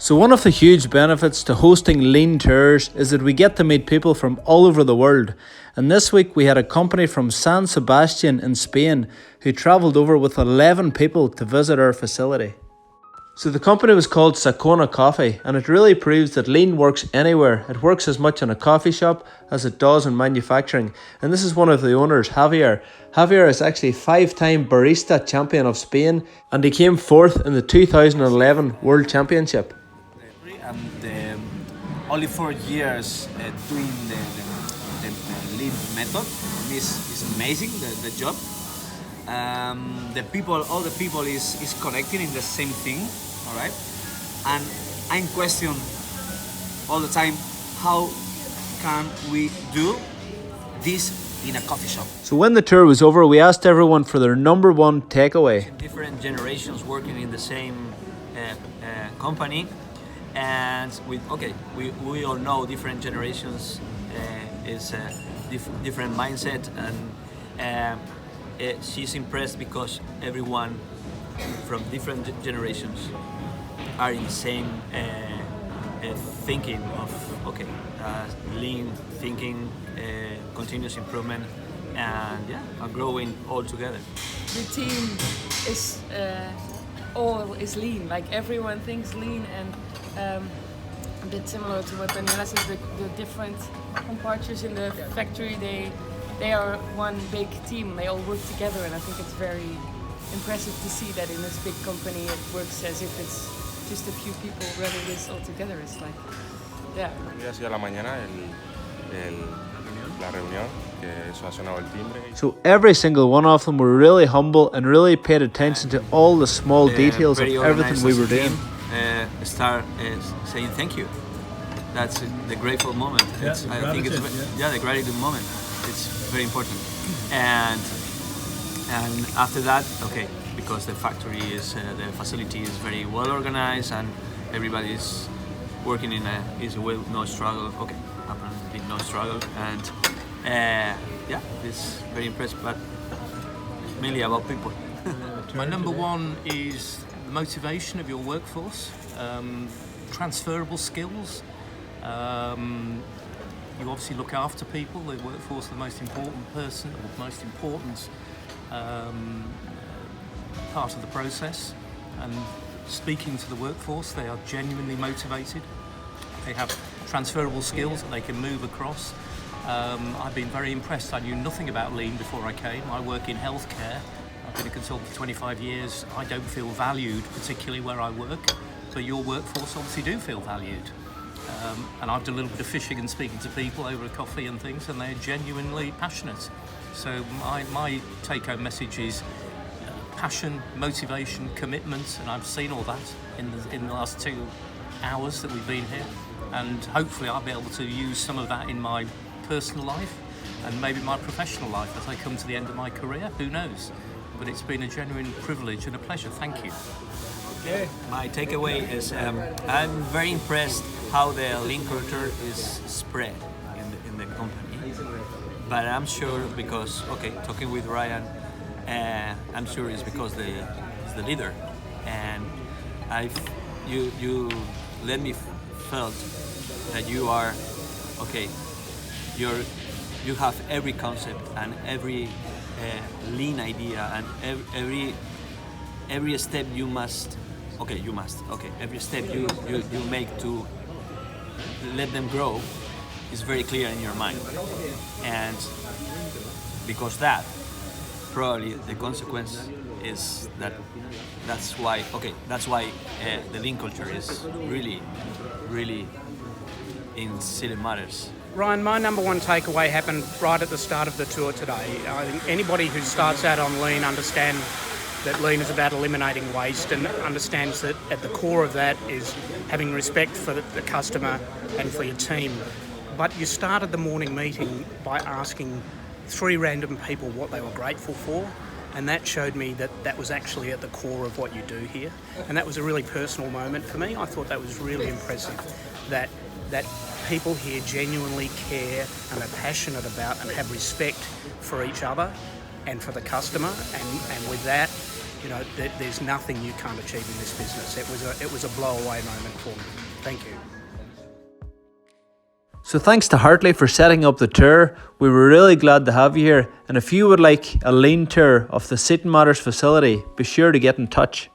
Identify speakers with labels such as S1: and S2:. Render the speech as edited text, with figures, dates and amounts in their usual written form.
S1: So one of the huge benefits to hosting Lean Tours is that we get to meet people from all over the world. And this week we had a company from San Sebastian in Spain who travelled over with 11 people to visit our facility. So the company was called Sakona Coffee, and it really proves that Lean works anywhere. It works as much in a coffee shop as it does in manufacturing. And this is one of the owners, Javier. Javier is actually 5-time Barista champion of Spain, and he came 4th in the 2011 World Championship.
S2: And only 4 years doing the Lean method. For me is amazing, the job. All the people is connecting in the same thing, all right? And I'm question all the time, how can we do this in a coffee shop?
S1: So when the tour was over, we asked everyone for their number one takeaway.
S2: Different generations working in the same company, and we all know different generations is a different mindset, and she's impressed because everyone from different generations are in the same thinking of lean thinking, continuous improvement, and are growing all together.
S3: The team is all is lean. Like everyone thinks lean, and a bit similar to what Daniela says. The different compartments in the factory, they are one big team. They all work together, and I think it's very impressive to see that in this big company it works as if it's just a few people running this all together. It's like, yeah.
S4: Ha sido a la mañana la reunión, que eso ha sonado el timbre.
S1: So every single one of them were really humble and really paid attention to all the small details of everything we were doing.
S2: Start saying thank you. That's the grateful moment.
S5: Yeah,
S2: I think it's the gratitude moment. It's very important. And after that, because the factory is the facility is very well organized and everybody is working no struggle. Apparently no struggle, and it's very impressive. But it's mainly about people.
S6: My number one is the motivation of your workforce, transferable skills. You obviously look after people. The workforce is the most important person, or most important part of the process. And speaking to the workforce, they are genuinely motivated. They have transferable skills that they can move across. I've been very impressed. I knew nothing about Lean before I came. I work in healthcare. I've been a consultant for 25 years. I don't feel valued, particularly where I work, but your workforce obviously do feel valued. And I've done a little bit of fishing and speaking to people over a coffee and things, and they're genuinely passionate. So my take-home message is passion, motivation, commitment, and I've seen all that in the last 2 hours that we've been here. And hopefully I'll be able to use some of that in my personal life and maybe my professional life as I come to the end of my career. Who knows? But it's been a genuine privilege and a pleasure. Thank you.
S2: Okay. My takeaway is I'm very impressed how the Lean culture is spread in the company. But I'm sure because talking with Ryan, I'm sure it's because he's the leader, and you let me felt that you are you have every concept and every lean idea and every step every step you make to let them grow is very clear in your mind, and because that probably the consequence is that's why the Lean culture is really in silly matters.
S7: Ryan, my number one takeaway happened right at the start of the tour today. I think anybody who starts out on Lean understands that Lean is about eliminating waste, and understands that at the core of that is having respect for the customer and for your team. But you started the morning meeting by asking 3 random people what they were grateful for, and that showed me that was actually at the core of what you do here. And that was a really personal moment for me. I thought that was really impressive, that people here genuinely care and are passionate about and have respect for each other and for the customer, and with that you know, there's nothing you can't achieve in this business. It was a blow-away moment for me. Thank you.
S1: So thanks to Hartley for setting up the tour. We were really glad to have you here, and if you would like a lean tour of the Seton Matters facility, be sure to get in touch.